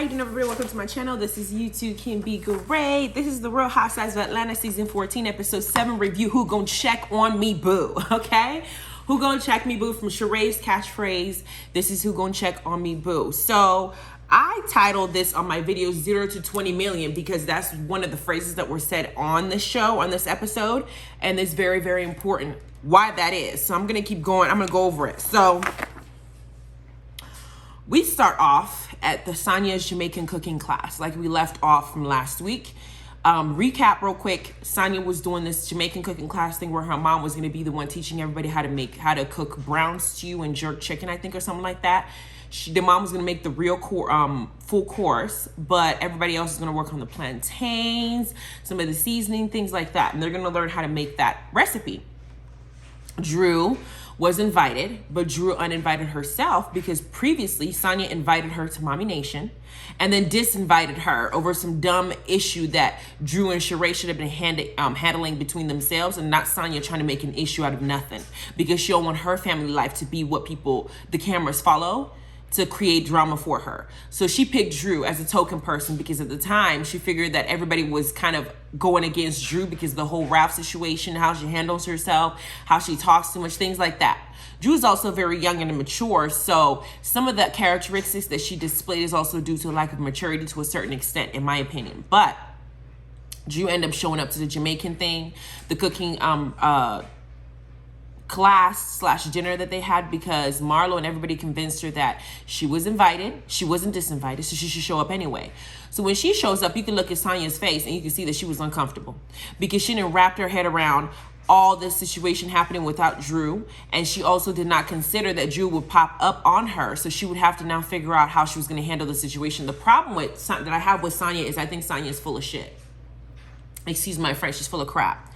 you doing, everybody? Welcome to my channel. This is E.7. Great. This is the Real Housewives of Atlanta season 14 episode 7 review. Who gonna check on me, boo? Okay, who gonna check me, boo? From Sharee's catchphrase, this is who gonna check on me, boo. So I titled this on my video 0 to 20 million because that's one of the phrases that were said on the show, on this episode, and it's very, very important why that is. So I'm gonna keep going. I'm gonna go over it. So we start off at the Sanya's Jamaican cooking class, like we left off from last week. Recap real quick. Sanya was doing this Jamaican cooking class thing where her mom was going to be the one teaching everybody how to cook brown stew and jerk chicken, I think, or something like that. The mom was going to make the real full course, but everybody else is going to work on the plantains, some of the seasoning, things like that. And they're going to learn how to make that recipe. Drew was invited, but Drew uninvited herself because previously Sanya invited her to Mommy Nation and then disinvited her over some dumb issue that Drew and Sharee should have been handling between themselves, and not Sanya trying to make an issue out of nothing because she don't want her family life to be what the cameras follow, to create drama for her. So she picked Drew as a token person because at the time she figured that everybody was kind of going against Drew because of the whole Ralph situation, how she handles herself, how she talks too much, things like that. Drew's also very young and immature, so some of the characteristics that she displayed is also due to a lack of maturity to a certain extent, in my opinion. But Drew ended up showing up to the Jamaican thing, the cooking class/dinner that they had, because Marlo and everybody convinced her that she was invited, she wasn't disinvited, so she should show up anyway. So when she shows up, you can look at Sanya's face and you can see that she was uncomfortable because she didn't wrap her head around all this situation happening without Drew, and she also did not consider that Drew would pop up on her, so she would have to now figure out how she was going to handle the situation. The problem that I have with Sanya is I think Sanya is full of shit. Excuse my French, she's full of crap.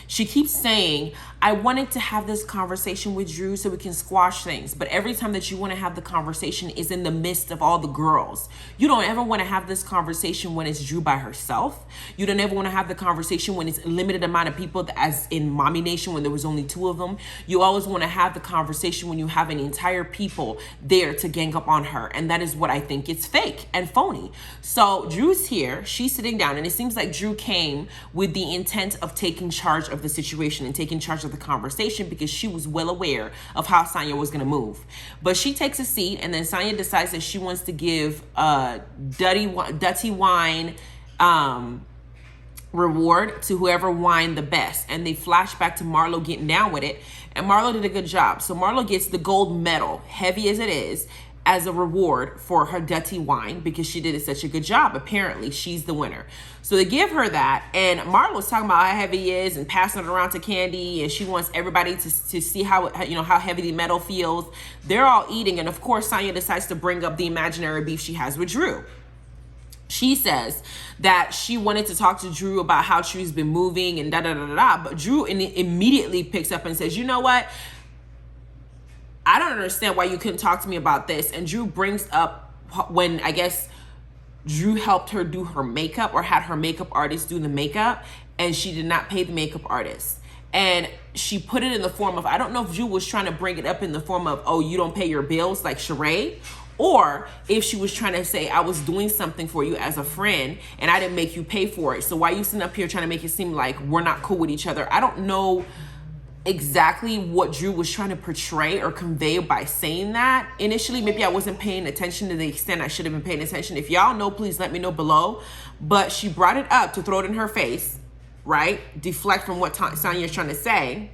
She keeps saying, I wanted to have this conversation with Drew so we can squash things. But every time that you want to have the conversation is in the midst of all the girls. You don't ever want to have this conversation when it's Drew by herself. You don't ever want to have the conversation when it's a limited amount of people, as in Mommy Nation when there was only 2 of them. You always want to have the conversation when you have an entire people there to gang up on her. And that is what I think it's fake and phony. So Drew's here, she's sitting down, and it seems like Drew came with the intent of taking charge of the situation and taking charge of the conversation because she was well aware of how Sanya was going to move. But she takes a seat, and then Sanya decides that she wants to give a dirty wine reward to whoever whined the best. And they flash back to Marlo getting down with it, and Marlo did a good job. So Marlo gets the gold medal, heavy as it is, as a reward for her dirty wine because she did such a good job. Apparently, she's the winner. So they give her that, and Marlo's talking about how heavy he is and passing it around to Kandi, and she wants everybody to see how heavy the medal feels. They're all eating, and of course, Sanya decides to bring up the imaginary beef she has with Drew. She says that she wanted to talk to Drew about how she's been moving and da-da-da-da-da, but Drew immediately picks up and says, you know what? I don't understand why you couldn't talk to me about this. And Drew brings up when, I guess, Drew helped her do her makeup or had her makeup artist do the makeup, and she did not pay the makeup artist. And she put it in the form of, I don't know if Drew was trying to bring it up in the form of, oh, you don't pay your bills like Sharee, or if she was trying to say, I was doing something for you as a friend and I didn't make you pay for it. So why are you sitting up here trying to make it seem like we're not cool with each other? I don't know exactly what Drew was trying to portray or convey by saying that. Initially, maybe I wasn't paying attention to the extent I should have been paying attention. If y'all know, please let me know below. But she brought it up to throw it in her face, right? Deflect from what Sanya is trying to say.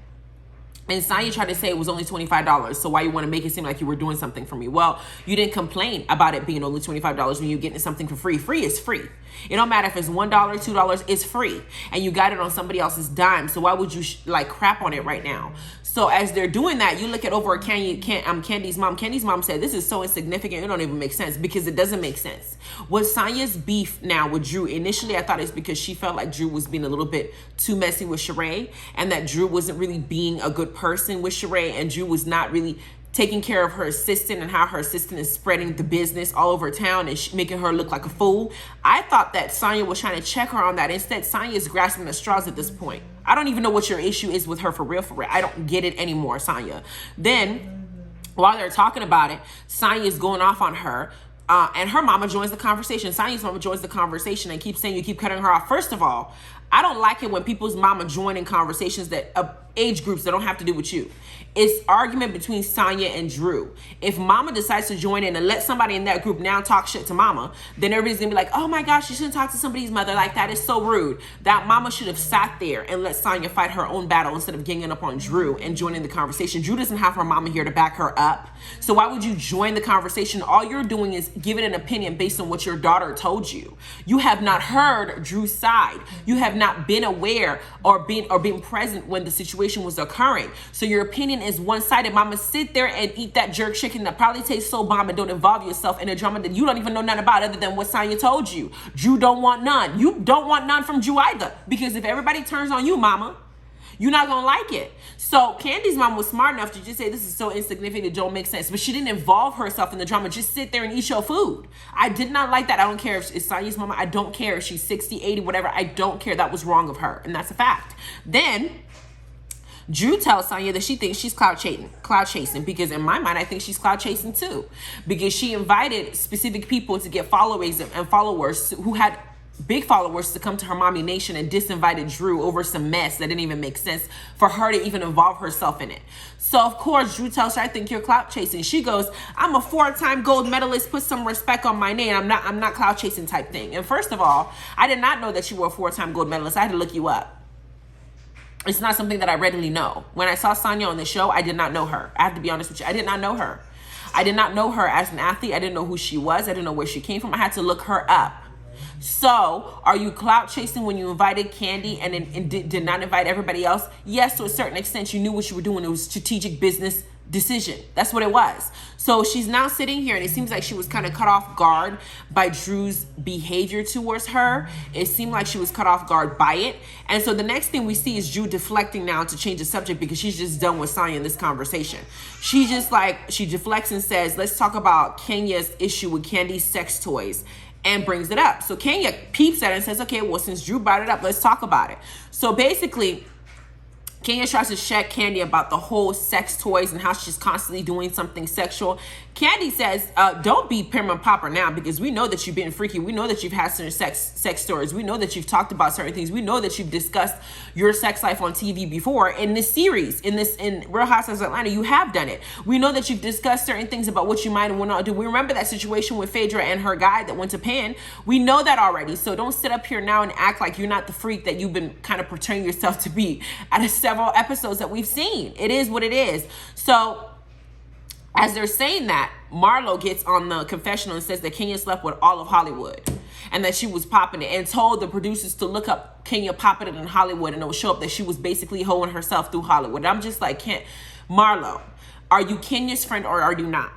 And Sanya tried to say it was only $25, so why you want to make it seem like you were doing something for me? Well, you didn't complain about it being only $25 when you're getting something for free. Free is free. It don't matter if it's $1, $2, it's free. And you got it on somebody else's dime, so why would you crap on it right now? So as they're doing that, you look at over at Kandi's mom. Kandi's mom said, this is so insignificant, it don't even make sense, because it doesn't make sense. What Sanya's beef now with Drew, initially I thought it's because she felt like Drew was being a little bit too messy with Sharee, and that Drew wasn't really being a good person with Sharee, and Drew was not really taking care of her assistant and how her assistant is spreading the business all over town and making her look like a fool. I thought that Sanya was trying to check her on that. Instead, Sanya is grasping the straws at this point. I don't even know what your issue is with her for real, for real. I don't get it anymore, Sanya. Then, while they're talking about it, Sanya is going off on her. And her mama joins the conversation. Sanya's mama joins the conversation and keeps saying, you keep cutting her off. First of all, I don't like it when people's mama join in conversations that age groups that don't have to do with you. It's argument between Sanya and Drew. If mama decides to join in and let somebody in that group now talk shit to mama, then everybody's gonna be like, oh my gosh, you shouldn't talk to somebody's mother like that. It's so rude. That mama should have sat there and let Sanya fight her own battle instead of ganging up on Drew and joining the conversation. Drew doesn't have her mama here to back her up. So why would you join the conversation? All you're doing is giving an opinion based on what your daughter told you. You have not heard Drew's side. You have not been aware or been present when the situation was occurring. So your opinion is one-sided. Mama, sit there and eat that jerk chicken that probably tastes so bomb and don't involve yourself in a drama that you don't even know nothing about other than what Sanya told you. Drew don't want none. You don't want none from Drew either. Because if everybody turns on you, mama, you're not gonna like it. So Kandi's mom was smart enough to just say, this is so insignificant, it don't make sense. But she didn't involve herself in the drama. Just sit there and eat your food. I did not like that. I don't care if it's Sanya's mama. I don't care if she's 60, 80, whatever. I don't care. That was wrong of her. And that's a fact. Then Drew tells Sanya that she thinks she's cloud chasing, because in my mind, I think she's cloud chasing too, because she invited specific people to get followers who had big followers to come to her mommy nation and disinvited Drew over some mess that didn't even make sense for her to even involve herself in it. So of course, Drew tells her, I think you're clout chasing. She goes, I'm a 4-time gold medalist. Put some respect on my name. I'm not clout chasing type thing. And first of all, I did not know that you were a 4-time gold medalist. I had to look you up. It's not something that I readily know. When I saw Sanya on the show, I did not know her. I have to be honest with you. I did not know her. I did not know her as an athlete. I didn't know who she was. I didn't know where she came from. I had to look her up. So, are you clout chasing when you invited Kandi and did not invite everybody else? Yes, to a certain extent, you knew what you were doing. It was strategic business decision. That's what it was. So she's now sitting here and it seems like she was kind of cut off guard by Drew's behavior towards her. It seemed like she was cut off guard by it. And so the next thing we see is Drew deflecting now to change the subject because she's just done with Sanya in this conversation. She deflects and says, let's talk about Kenya's issue with Kandi's sex toys, and brings it up. So Kenya peeps at it and says, okay, well, since Drew brought it up, let's talk about it. So basically, Kenya tries to check Kandi about the whole sex toys and how she's constantly doing something sexual. Kandi says, don't be prim and proper now, because we know that you've been freaky. We know that you've had certain sex stories. We know that you've talked about certain things. We know that you've discussed your sex life on TV before. In this series, in Real Housewives of Atlanta, you have done it. We know that you've discussed certain things about what you might and will not do. We remember that situation with Phaedra and her guy that went to Penn. We know that already. So don't sit up here now and act like you're not the freak that you've been kind of portraying yourself to be out of several episodes that we've seen. It is what it is. So as they're saying that, Marlo gets on the confessional and says that Kenya slept with all of Hollywood and that she was popping it, and told the producers to look up Kenya popping it in Hollywood, and it would show up that she was basically hoeing herself through Hollywood. And I'm just like, Marlo, are you Kenya's friend or are you not?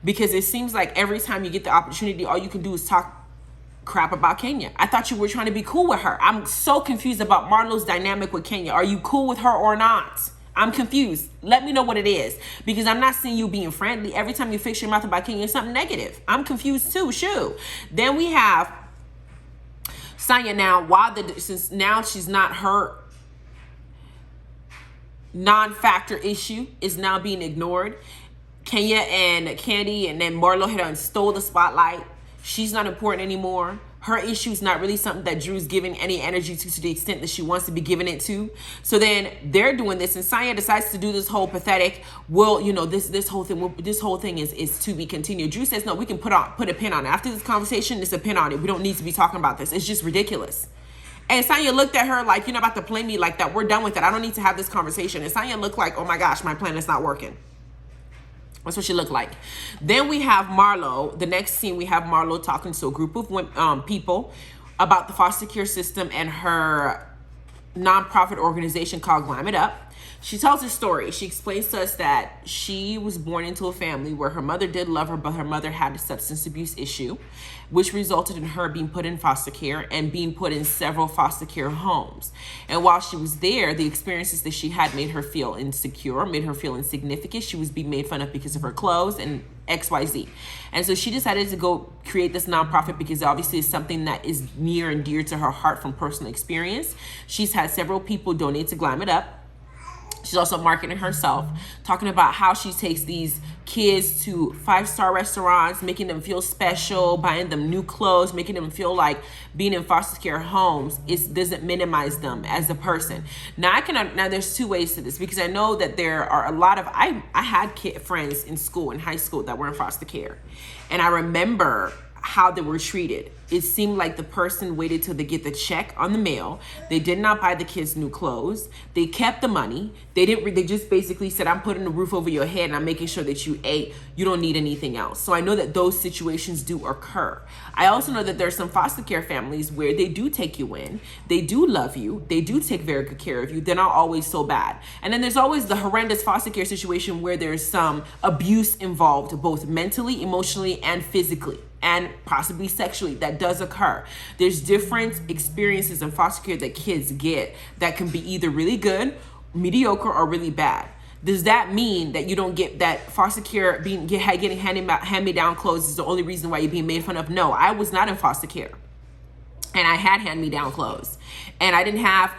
Because it seems like every time you get the opportunity, all you can do is talk crap about Kenya. I thought you were trying to be cool with her. I'm so confused about Marlo's dynamic with Kenya. Are you cool with her or not? I'm confused. Let me know what it is, because I'm not seeing you being friendly. Every time you fix your mouth about Kenya, it's something negative. I'm confused too. Shoo. Then we have Sanya now. Since now she's not, her non-factor issue is now being ignored. Kenya and Kandi and then Marlo had stole the spotlight. She's not important anymore. Her issue is not really something that Drew's giving any energy to the extent that she wants to be giving it to. So then they're doing this, and Sanya decides to do this whole pathetic, well, you know, this whole thing is to be continued. Drew says, no, we can put a pin on it. After this conversation, there's a pin on it. We don't need to be talking about this. It's just ridiculous. And Sanya looked at her like, you're not about to play me like that. We're done with it. I don't need to have this conversation. And Sanya looked like, oh my gosh, my plan is not working. That's what she looked like. Then we have Marlo. The next scene, we have Marlo talking to a group of people about the foster care system and her nonprofit organization called Glam It Up. She tells her story. She explains to us that she was born into a family where her mother did love her, but her mother had a substance abuse issue, which resulted in her being put in foster care and being put in several foster care homes. And while she was there, the experiences that she had made her feel insecure, made her feel insignificant. She was being made fun of because of her clothes and XYZ. And so she decided to go create this nonprofit because obviously it's something that is near and dear to her heart from personal experience. She's had several people donate to Glam It Up. She's also marketing herself, talking about how she takes these kids to 5-star restaurants, making them feel special, buying them new clothes, making them feel like being in foster care homes doesn't minimize them as a person. Now there's two ways to this, because I know that there are a lot of, I had friends in school, in high school, that were in foster care. And I remember how they were treated. It seemed like the person waited till they get the check on the mail. They did not buy the kids new clothes. They kept the money. They just basically said, I'm putting a roof over your head and I'm making sure that you ate. You don't need anything else. So I know that those situations do occur. I also know that there's some foster care families where they do take you in. They do love you. They do take very good care of you. They're not always so bad. And then there's always the horrendous foster care situation where there's some abuse involved, both mentally, emotionally, and physically, and possibly sexually. That does occur. There's different experiences in foster care that kids get that can be either really good, mediocre, or really bad. Does that mean that you don't get that foster care getting hand-me-down clothes is the only reason why you're being made fun of? No, I was not in foster care, and I had hand-me-down clothes, and I didn't have,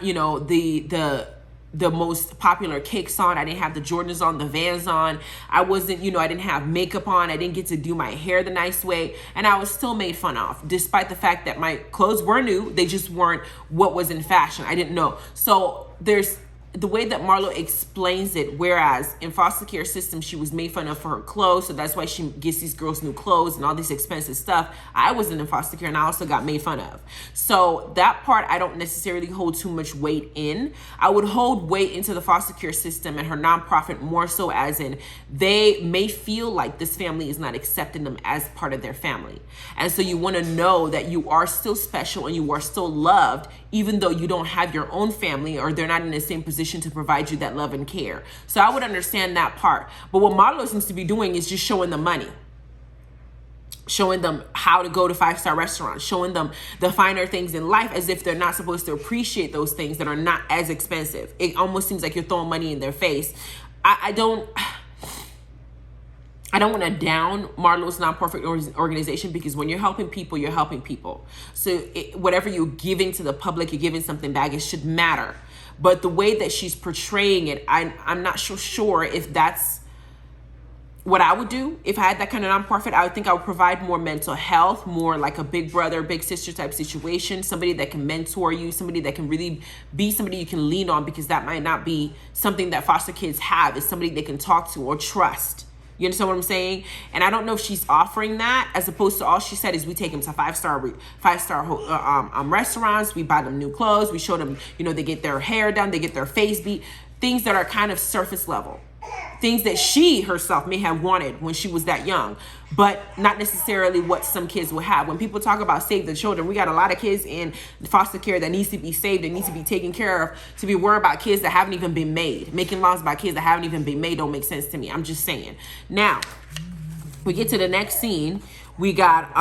the most popular kicks on. I didn't have the Jordans on, the Vans on. I wasn't, I didn't have makeup on. I didn't get to do my hair the nice way. And I was still made fun of, despite the fact that my clothes were new. They just weren't what was in fashion. I didn't know. So there's the way that Marlo explains it, whereas in foster care system, she was made fun of for her clothes. So that's why she gets these girls new clothes and all this expensive stuff. I wasn't in foster care and I also got made fun of. So that part, I don't necessarily hold too much weight in. I would hold weight into the foster care system and her nonprofit more so as in they may feel like this family is not accepting them as part of their family. And so you want to know that you are still special and you are still loved, even though you don't have your own family or they're not in the same position to provide you that love and care. So I would understand that part. But what Marlo seems to be doing is just showing them money, showing them how to go to 5-star restaurants, showing them the finer things in life as if they're not supposed to appreciate those things that are not as expensive. It almost seems like you're throwing money in their face. I don't want to down Marlo's nonprofit organization, because when you're helping people, you're helping people. So whatever you're giving to the public, you're giving something back. It should matter. But the way that she's portraying it, I'm not sure if that's what I would do. If I had that kind of nonprofit, I would think I would provide more mental health, more like a big brother, big sister type situation, somebody that can mentor you, somebody that can really be somebody you can lean on, because that might not be something that foster kids have. It's somebody they can talk to or trust. You understand what I'm saying? And I don't know if she's offering that, as opposed to all she said is we take them to 5-star restaurants, we buy them new clothes, we show them, they get their hair done, they get their face beat, things that are kind of surface level, things that she herself may have wanted when she was that young, but not necessarily what some kids will have. When people talk about save the children, we got a lot of kids in foster care that needs to be saved and needs to be taken care of. To be worried about kids that haven't even been made, making laws about kids that haven't even been made don't make sense to me. I'm just saying. Now, we get to the next scene. We got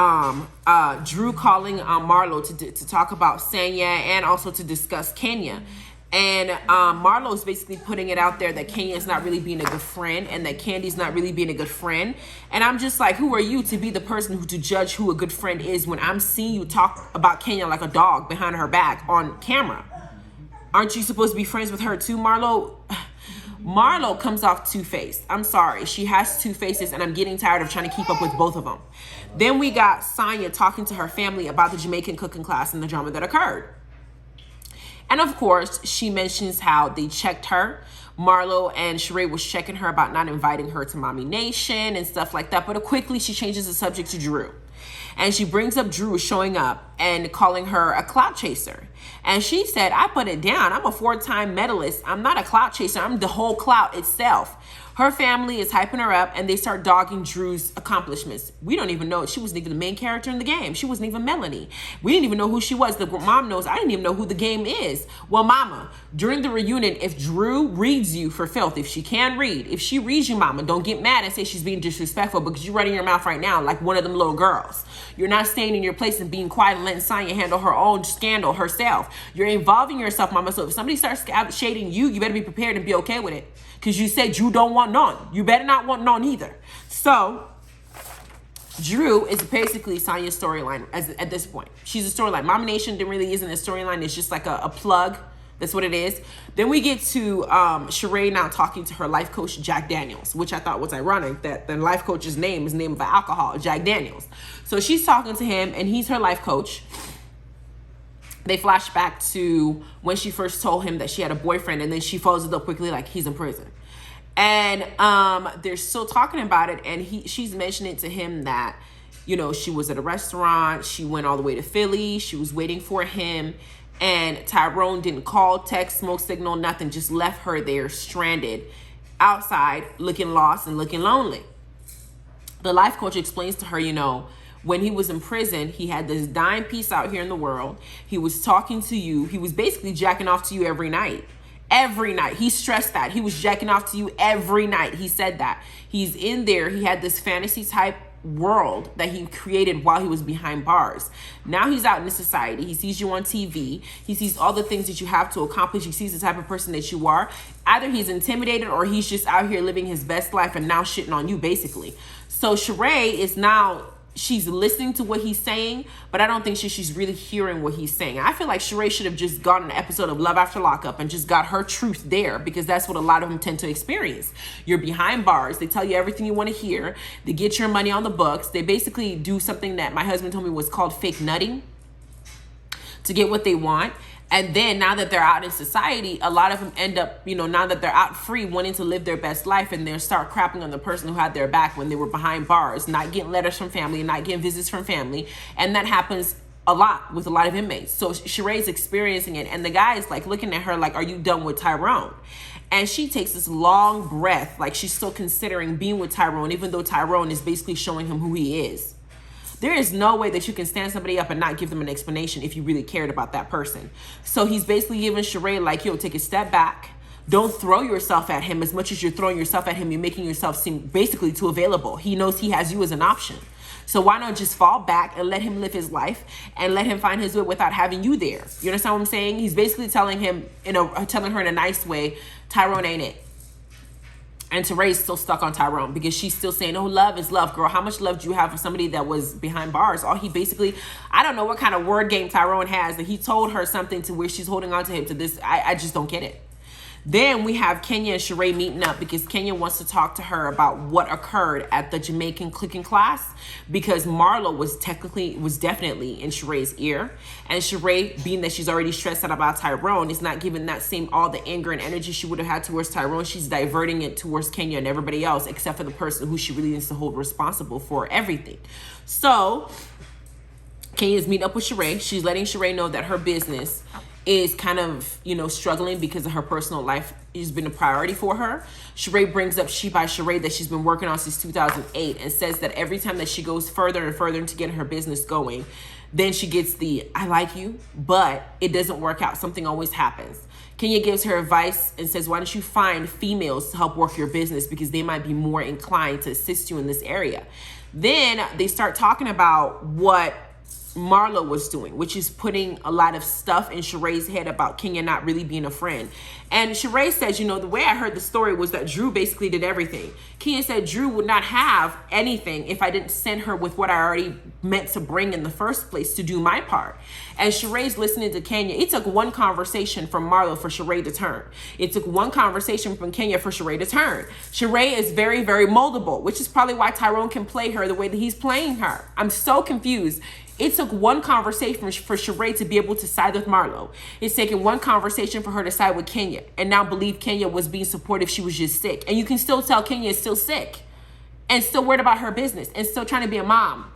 Drew calling Marlo to talk about Sanya and also to discuss Kenya. And Marlo is basically putting it out there that Kenya is not really being a good friend and that Kandi's not really being a good friend. And I'm just like, who are you to be the person to judge who a good friend is when I'm seeing you talk about Kenya like a dog behind her back on camera? Aren't you supposed to be friends with her too, Marlo? Marlo comes off two-faced. I'm sorry. She has two faces, and I'm getting tired of trying to keep up with both of them. Then we got Sanya talking to her family about the Jamaican cooking class and the drama that occurred. And of course, she mentions how they checked her. Marlo and Sharee was checking her about not inviting her to Mommy Nation and stuff like that. But quickly, she changes the subject to Drew. And she brings up Drew showing up and calling her a clout chaser. And she said, I put it down. I'm a 4-time medalist. I'm not a clout chaser. I'm the whole clout itself. Her family is hyping her up and they start dogging Drew's accomplishments. We don't even know. She wasn't even the main character in the game. She wasn't even Melanie. We didn't even know who she was. The mom knows. I didn't even know who the game is. Well, mama, during the reunion, if Drew reads you for filth, if she can read, if she reads you, mama, don't get mad and say she's being disrespectful, because you're running your mouth right now like one of them little girls. You're not staying in your place and being quiet and letting Sanya handle her own scandal herself. You're involving yourself, mama. So if somebody starts shading you, you better be prepared and be okay with it. Because you said you don't want none. You better not want none either. So, Drew is basically Sanya's storyline at this point. She's a storyline. Mama Nation really isn't a storyline. It's just like a plug That's what it is. Then we get to Sharee now talking to her life coach, Jack Daniels, which I thought was ironic that the life coach's name is the name of an alcohol, Jack Daniels. So she's talking to him, and he's her life coach. They flash back to when she first told him that she had a boyfriend, and then she follows it up quickly like he's in prison. And they're still talking about it, and she's mentioning to him that, you know, she was at a restaurant, she went all the way to Philly, she was waiting for him, and Tyrone didn't call, text, smoke signal, nothing, just left her there stranded outside, looking lost and looking lonely. The life coach explains to her, you know, when he was in prison, he had this dime piece out here in the world. He was talking to you. He was basically jacking off to you every night. Every night. He stressed that. He was jacking off to you every night. He said that. He's in there. He had this fantasy type world that he created while he was behind bars. Now he's out in the society. He sees you on TV. He sees all the things that you have to accomplish. He sees the type of person that you are. Either he's intimidated or he's just out here living his best life and now shitting on you, basically. So Sharee is now, she's listening to what he's saying, but I don't think she's really hearing what he's saying. I feel like Sharee should have just gone an episode of Love After Lockup and just got her truth there, because that's what a lot of them tend to experience. You're behind bars. They tell you everything you want to hear. They get your money on the books. They basically do something that my husband told me was called fake nutting to get what they want. And then now that they're out in society, a lot of them end up, you know, now that they're out free, wanting to live their best life, and they start crapping on the person who had their back when they were behind bars, not getting letters from family, not getting visits from family. And that happens a lot with a lot of inmates. So Sharee's experiencing it, and the guy is like looking at her like, are you done with Tyrone? And she takes this long breath, like she's still considering being with Tyrone, even though Tyrone is basically showing him who he is. There is no way that you can stand somebody up and not give them an explanation if you really cared about that person. So he's basically giving Sharee like, yo, take a step back. Don't throw yourself at him as much as you're throwing yourself at him. You're making yourself seem basically too available. He knows he has you as an option. So why not just fall back and let him live his life and let him find his way without having you there? You understand what I'm saying? He's basically telling him, telling her in a nice way, Tyrone ain't it. And Sharee's still stuck on Tyrone because she's still saying, oh, love is love, girl. How much love do you have for somebody that was behind bars? All he basically, I don't know what kind of word game Tyrone has that he told her something to where she's holding on to him to this. I just don't get it. Then we have Kenya and Sharee meeting up because Kenya wants to talk to her about what occurred at the Jamaican clicking class, because Marlo was definitely in Sharee's ear. And Sharee, being that she's already stressed out about Tyrone, is not giving that same, all the anger and energy she would have had towards Tyrone. She's diverting it towards Kenya and everybody else, except for the person who she really needs to hold responsible for everything. So Kenya's meeting up with Sharee. She's letting Sharee know that her business is kind of, struggling because of her personal life has been a priority for her. Sharee brings up She by Sharee that she's been working on since 2008 and says that every time that she goes further and further into getting her business going, then she gets the, I like you, but it doesn't work out. Something always happens. Kenya gives her advice and says, why don't you find females to help work your business, because they might be more inclined to assist you in this area. Then they start talking about what Marlo was doing, which is putting a lot of stuff in Sharee's head about Kenya not really being a friend. And Sharee says, the way I heard the story was that Drew basically did everything. Kenya said Drew would not have anything if I didn't send her with what I already meant to bring in the first place to do my part. And Sharee's listening to Kenya. It took one conversation from Marlo for Sharee to turn. It took one conversation from Kenya for Sharee to turn. Sharee is very, very moldable, which is probably why Tyrone can play her the way that he's playing her. I'm so confused. It took one conversation for Sharee to be able to side with Marlo. It's taken one conversation for her to side with Kenya and now believe Kenya was being supportive. She was just sick. And you can still tell Kenya is still sick and still worried about her business and still trying to be a mom.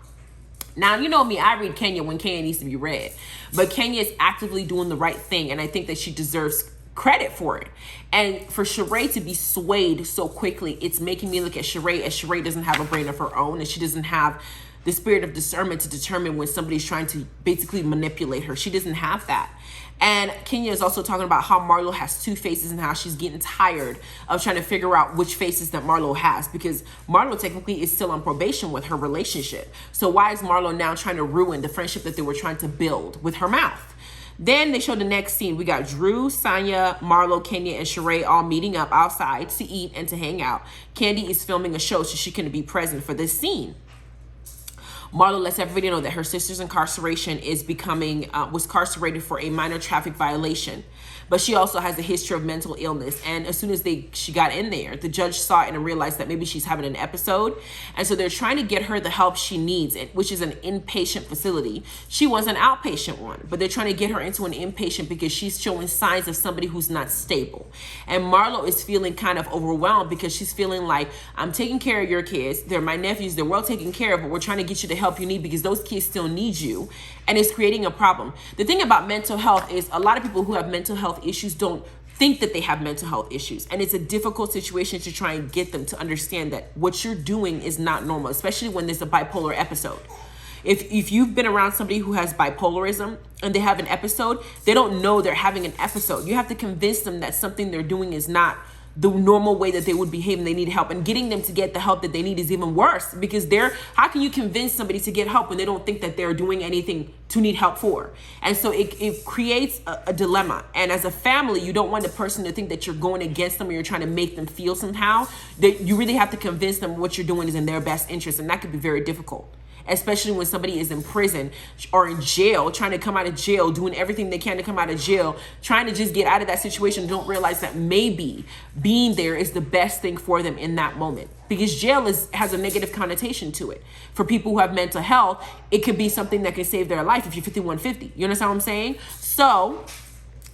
Now, you know me, I read Kenya when Kenya needs to be read. But Kenya is actively doing the right thing, and I think that she deserves credit for it. And for Sharee to be swayed so quickly, it's making me look at Sharee as Sharee doesn't have a brain of her own, and she doesn't have the spirit of discernment to determine when somebody's trying to basically manipulate her. She doesn't have that. And Kenya is also talking about how Marlo has two faces and how she's getting tired of trying to figure out which faces that Marlo has, because Marlo technically is still on probation with her relationship. So why is Marlo now trying to ruin the friendship that they were trying to build with her mouth? Then they show the next scene. We got Drew, Sanya, Marlo, Kenya, and Sharee all meeting up outside to eat and to hang out. Kandi is filming a show, so she couldn't be present for this scene. Marlo lets everybody know that her sister's incarceration is was incarcerated for a minor traffic violation. but she also has a history of mental illness. And as soon as she got in there, the judge saw it and realized that maybe she's having an episode. And so they're trying to get her the help she needs, which is an inpatient facility. She was an outpatient one, but they're trying to get her into an inpatient because she's showing signs of somebody who's not stable. And Marlo is feeling kind of overwhelmed because she's feeling like, I'm taking care of your kids. They're my nephews. They're well taken care of, but we're trying to get you the help you need because those kids still need you. And it's creating a problem. The thing about mental health is a lot of people who have mental health issues don't think that they have mental health issues. And it's a difficult situation to try and get them to understand that what you're doing is not normal, especially when there's a bipolar episode. If you've been around somebody who has bipolarism and they have an episode, they don't know they're having an episode. You have to convince them that something they're doing is not the normal way that they would behave and they need help. And getting them to get the help that they need is even worse because how can you convince somebody to get help when they don't think that they're doing anything to need help for? And so it creates a dilemma. And as a family, you don't want the person to think that you're going against them or you're trying to make them feel somehow. That you really have to convince them what you're doing is in their best interest. And that could be very difficult, especially when somebody is in prison or in jail, trying to come out of jail, doing everything they can to come out of jail, trying to just get out of that situation, don't realize that maybe being there is the best thing for them in that moment. Because jail has a negative connotation to it. For people who have mental health, it could be something that can save their life if you're 5150. You understand what I'm saying? So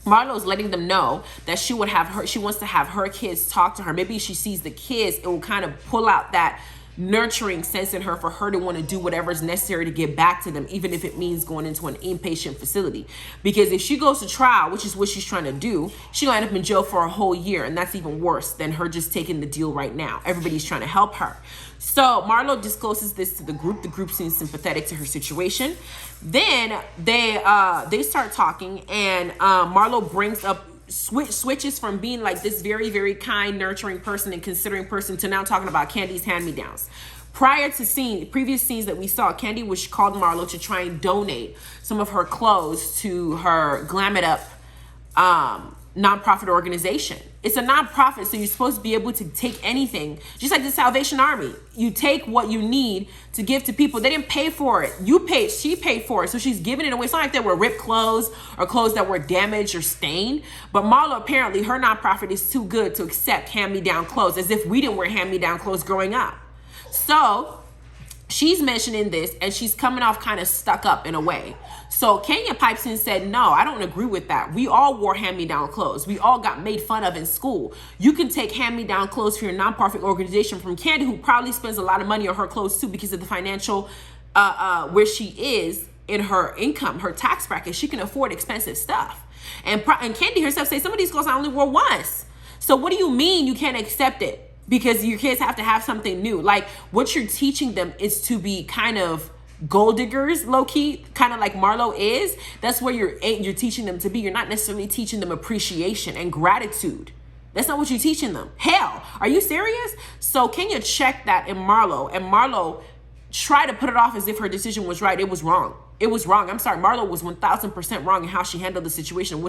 Marlo's letting them know that she wants to have her kids talk to her. Maybe she sees the kids, it will kind of pull out that nurturing sense in her for her to want to do whatever is necessary to get back to them, even if it means going into an inpatient facility. Because if she goes to trial, which is what she's trying to do, she'll end up in jail for a whole year, and that's even worse than her just taking the deal right now. Everybody's trying to help her. So Marlo discloses this to the group. The group seems sympathetic to her situation. Then they start talking, and Marlo brings up switches from being like this very, very kind, nurturing person and considering person to now talking about Kandi's hand-me-downs. Prior to previous scenes that we saw, Kandi was called Marlo to try and donate some of her clothes to her Glam It Up nonprofit organization. It's a nonprofit, so you're supposed to be able to take anything, just like the Salvation Army. You take what you need to give to people. They didn't pay for it. She paid for it, so she's giving it away. It's not like they were ripped clothes or clothes that were damaged or stained. But Marlo, apparently, her nonprofit is too good to accept hand-me-down clothes, as if we didn't wear hand-me-down clothes growing up. So she's mentioning this, and she's coming off kind of stuck up in a way. So Kenya pipes in and said, no, I don't agree with that. We all wore hand-me-down clothes. We all got made fun of in school. You can take hand-me-down clothes for your nonprofit organization from Kandi, who probably spends a lot of money on her clothes too because of the financial, where she is in her income, her tax bracket. She can afford expensive stuff. And Kandi herself says, some of these clothes I only wore once. So what do you mean you can't accept it? Because your kids have to have something new. Like, what you're teaching them is to be kind of gold diggers, low-key, kind of like Marlo is. That's where you're teaching them to be. You're not necessarily teaching them appreciation and gratitude. That's not what you're teaching them. Hell, are you serious? So Kenya checked that in Marlo, and Marlo tried to put it off as if her decision was right. It was wrong. It was wrong. I'm sorry. Marlo was 1000% wrong in how she handled the situation.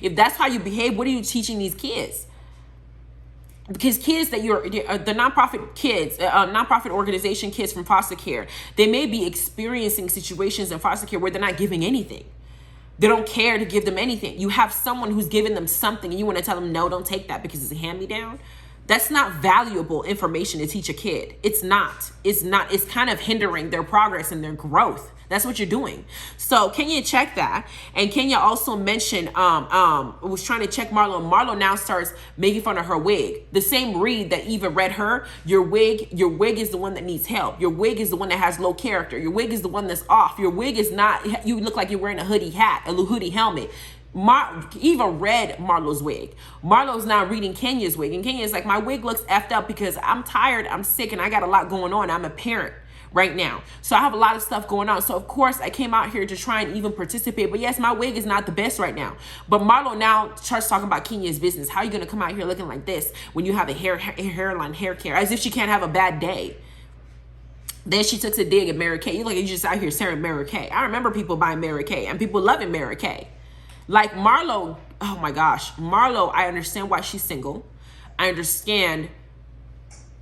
If that's how you behave, what are you teaching these kids? Because kids that the nonprofit kids, nonprofit organization kids from foster care, they may be experiencing situations in foster care where they're not giving anything. They don't care to give them anything. You have someone who's giving them something and you want to tell them, no, don't take that because it's a hand-me-down. That's not valuable information to teach a kid. It's not. It's kind of hindering their progress and their growth. That's what you're doing. So Kenya checked that. And Kenya also mentioned, was trying to check Marlo. And Marlo now starts making fun of her wig. The same read that Eva read her. Your wig is the one that needs help. Your wig is the one that has low character. Your wig is the one that's off. Your wig is not, you look like you're wearing a hoodie hat, a hoodie helmet. Eva read Marlo's wig. Marlo's now reading Kenya's wig. And Kenya's like, my wig looks effed up because I'm tired, I'm sick, and I got a lot going on. I'm a parent right now. So I have a lot of stuff going on. So of course I came out here to try and even participate. But yes, my wig is not the best right now. But Marlo now starts talking about Kenya's business. How are you going to come out here looking like this when you have a hairline hair care? As if she can't have a bad day. Then she took a dig at Mary Kay. You look like you just out here selling Mary Kay. I remember people buying Mary Kay and people loving Mary Kay. Like Marlo, oh my gosh, Marlo, I understand why she's single. I understand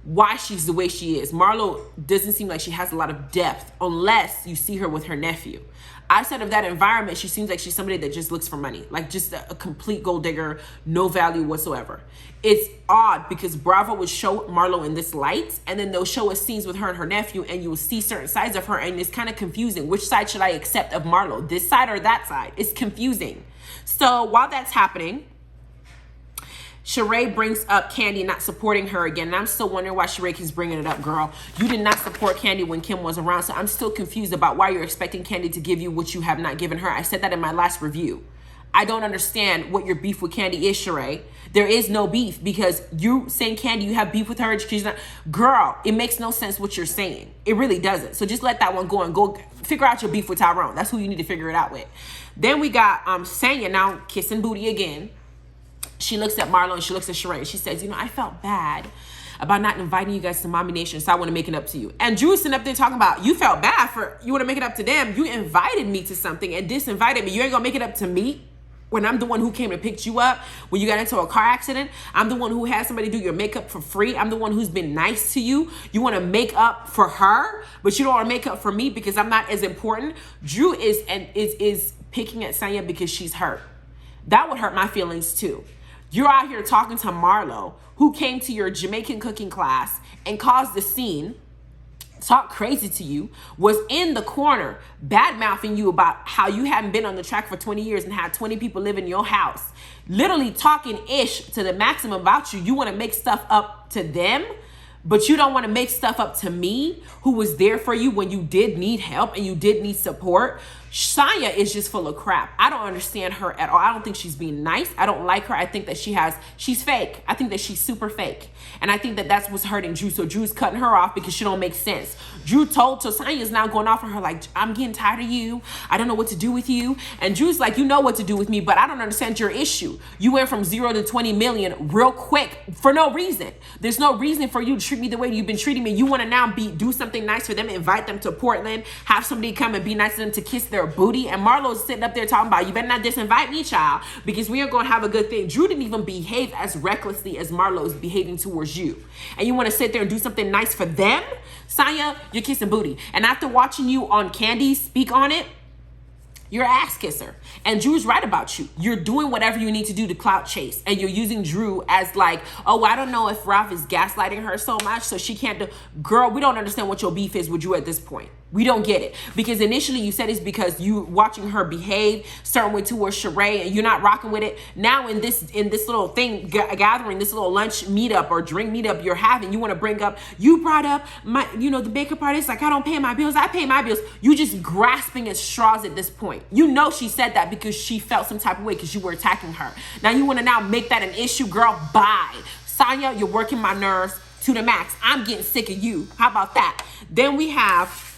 why she's the way she is. Marlo doesn't seem like she has a lot of depth unless you see her with her nephew. I said of that environment, she seems like she's somebody that just looks for money, like just a complete gold digger, no value whatsoever. It's odd because Bravo would show Marlo in this light, and then they'll show us scenes with her and her nephew, and you will see certain sides of her, and it's kind of confusing. Which side should I accept of Marlo? This side or that side? It's confusing. So while that's happening, Sharee brings up Kandi not supporting her again. And I'm still wondering why Sharee keeps bringing it up, girl. You did not support Kandi when Kim was around. So I'm still confused about why you're expecting Kandi to give you what you have not given her. I said that in my last review. I don't understand what your beef with Kandi is, Sharee. There is no beef because you saying Kandi, you have beef with her. She's not, girl, it makes no sense what you're saying. It really doesn't. So just let that one go and go figure out your beef with Tyrone. That's who you need to figure it out with. Then we got Sanya now kissing booty again. She looks at Marlo and she looks at Sharee and she says, you know, I felt bad about not inviting you guys to Mommy Nation, so I want to make it up to you. And Drew is sitting up there talking about, you felt bad for, you want to make it up to them. You invited me to something and disinvited me. You ain't going to make it up to me when I'm the one who came and picked you up when you got into a car accident. I'm the one who had somebody do your makeup for free. I'm the one who's been nice to you. You want to make up for her, but you don't want to make up for me because I'm not as important. Drew is picking at Sanya because she's hurt. That would hurt my feelings too. You're out here talking to Marlo, who came to your Jamaican cooking class and caused the scene, talked crazy to you, was in the corner bad-mouthing you about how you hadn't been on the track for 20 years and had 20 people live in your house, literally talking ish to the maximum about you. You want to make stuff up to them, but you don't want to make stuff up to me, who was there for you when you did need help and you did need support. Sanya is just full of crap. I don't understand her at all. I don't think she's being nice. I don't like her. I think that she's fake. I think that she's super fake. And I think that that's what's hurting Drew. So Drew's cutting her off because she don't make sense. Drew so Sanya's now going off on her like, I'm getting tired of you. I don't know what to do with you. And Drew's like, you know what to do with me, but I don't understand your issue. You went from 0 to 20 million real quick for no reason. There's no reason for you to treat me the way you've been treating me. You want to now do something nice for them, invite them to Portland, have somebody come and be nice to them to kiss their booty. And Marlo's sitting up there talking about, you better not disinvite me, child, because we are going to have a good thing. Drew didn't even behave as recklessly as Marlo is behaving towards you. And you want to sit there and do something nice for them? Sanya, you're kissing booty. And after watching you on Kandi speak on it, you're an ass kisser. And Drew's right about you. You're doing whatever you need to do to clout chase. And you're using Drew as like, oh, I don't know if Ralph is gaslighting her so much so she can't do. Girl, we don't understand what your beef is with Drew at this point. We don't get it. Because initially you said it's because you watching her behave certain way towards Sharee and you're not rocking with it. Now in this little thing gathering, this little lunch meetup or drink meetup you're having, you want to bring up, you brought up my, the makeup artist, like I don't pay my bills, I pay my bills. You just grasping at straws at this point. You know she said that because she felt some type of way because you were attacking her. Now you want to now make that an issue, girl, bye. Sanya, you're working my nerves to the max. I'm getting sick of you. How about that? Then we have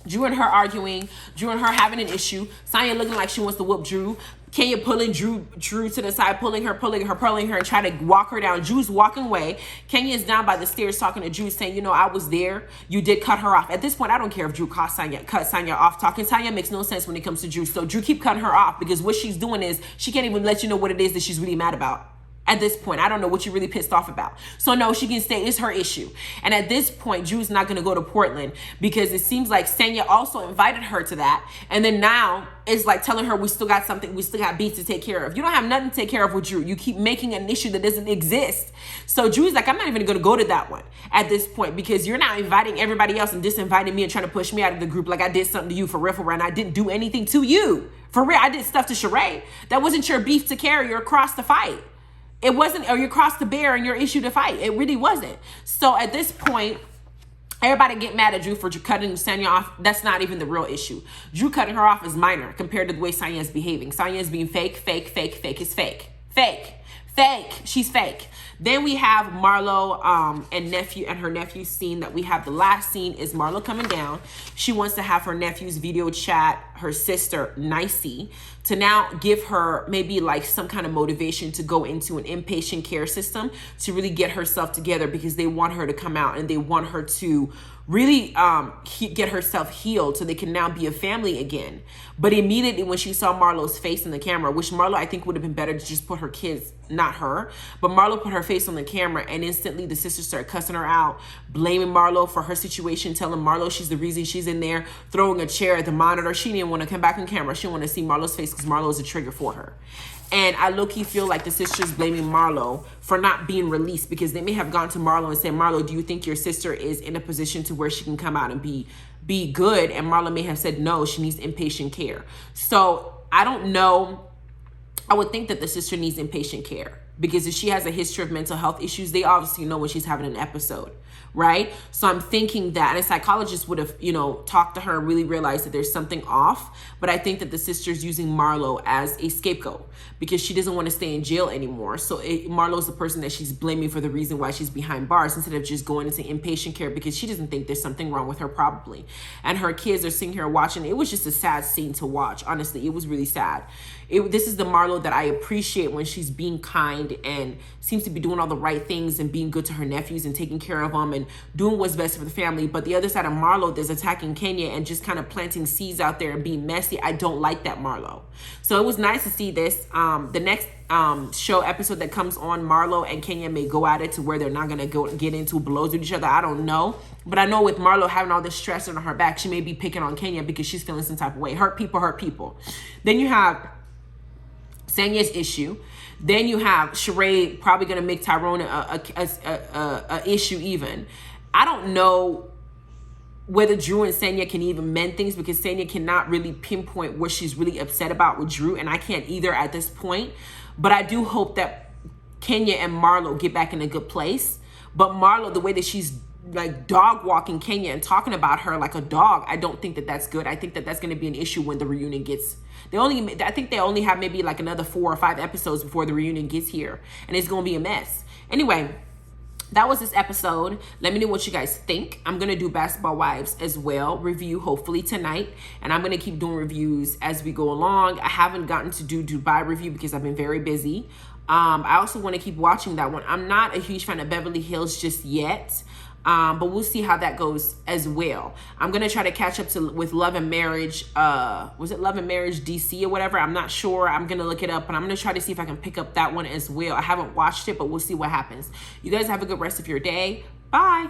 Drew and her arguing, Drew and her having an issue, Sanya looking like she wants to whoop Drew, Kenya pulling Drew to the side, pulling her, and trying to walk her down. Drew's walking away. Kenya is down by the stairs talking to Drew, saying, I was there. You did cut her off. At this point, I don't care if Drew cut Sanya off. Talking Sanya makes no sense when it comes to Drew. So Drew keep cutting her off because what she's doing is she can't even let you know what it is that she's really mad about. At this point, I don't know what you're really pissed off about. So no, she can stay. It's her issue. And at this point, Drew's not going to go to Portland because it seems like Sanya also invited her to that. And then now it's like telling her we still got something, we still got beats to take care of. You don't have nothing to take care of with Drew. You keep making an issue that doesn't exist. So Drew's like, I'm not even going to go to that one at this point because you're now inviting everybody else and disinviting me and trying to push me out of the group like I did something to you for real, and I didn't do anything to you. For real, I did stuff to Sharee. That wasn't your beef to carry or across the fight. It wasn't, or you crossed the bear and your issue to fight. It really wasn't. So at this point, everybody get mad at Drew for cutting Sanya off. That's not even the real issue. Drew cutting her off is minor compared to the way Sanya is behaving. Sanya is being fake is fake. Fake. She's fake. Then we have Marlo and her nephew's scene that we have. The last scene is Marlo coming down. She wants to have her nephew's video chat her sister, Nicey, to now give her maybe like some kind of motivation to go into an inpatient care system to really get herself together because they want her to come out and they want her to really get herself healed so they can now be a family again. But immediately when she saw Marlo's face in the camera, which Marlo I think would have been better to just put her kids, not her, but Marlo put her face on the camera, and instantly the sisters started cussing her out, blaming Marlo for her situation, telling Marlo she's the reason she's in there, throwing a chair at the monitor. She didn't want to come back on camera. She didn't want to see Marlo's face because Marlo is a trigger for her. And I low-key feel like the sisters blaming Marlo for not being released, because they may have gone to Marlo and said, Marlo, do you think your sister is in a position to where she can come out and be good? And Marlo may have said, no, she needs inpatient care. So I don't know. I would think that the sister needs inpatient care, because if she has a history of mental health issues, they obviously know when she's having an episode, right? So I'm thinking that, and a psychologist would have, talked to her and really realized that there's something off. But I think that the sister's using Marlo as a scapegoat because she doesn't want to stay in jail anymore. So Marlo's the person that she's blaming for the reason why she's behind bars, instead of just going into inpatient care, because she doesn't think there's something wrong with her probably. And her kids are sitting here watching. It was just a sad scene to watch. Honestly, it was really sad. This is the Marlo that I appreciate when she's being kind and seems to be doing all the right things and being good to her nephews and taking care of them and doing what's best for the family. But the other side of Marlo that's attacking Kenya and just kind of planting seeds out there and being messy, I don't like that Marlo. So it was nice to see this. The next show episode that comes on, Marlo and Kenya may go at it to where they're not going to get into blows with each other. I don't know. But I know with Marlo having all this stress on her back, she may be picking on Kenya because she's feeling some type of way. Hurt people hurt people. Then you have Sanya's issue. Then you have Sharee probably going to make Tyrone a issue even. I don't know whether Drew and Sanya can even mend things, because Sanya cannot really pinpoint what she's really upset about with Drew, and I can't either at this point. But I do hope that Kenya and Marlo get back in a good place. But Marlo, the way that she's like dog walking Kenya and talking about her like a dog, I don't think that that's good. I think that that's going to be an issue when the reunion gets. I think they only have maybe like another 4 or 5 episodes before the reunion gets here, and it's going to be a mess. Anyway, that was this episode. Let me know what you guys think. I'm going to do Basketball Wives as well, review hopefully tonight. And I'm going to keep doing reviews as we go along. I haven't gotten to do Dubai review because I've been very busy. I also want to keep watching that one. I'm not a huge fan of Beverly Hills just yet. But we'll see how that goes as well. I'm going to try to catch up with Love and Marriage. Was it Love and Marriage DC or whatever? I'm not sure. I'm going to look it up, but I'm going to try to see if I can pick up that one as well. I haven't watched it, but we'll see what happens. You guys have a good rest of your day. Bye.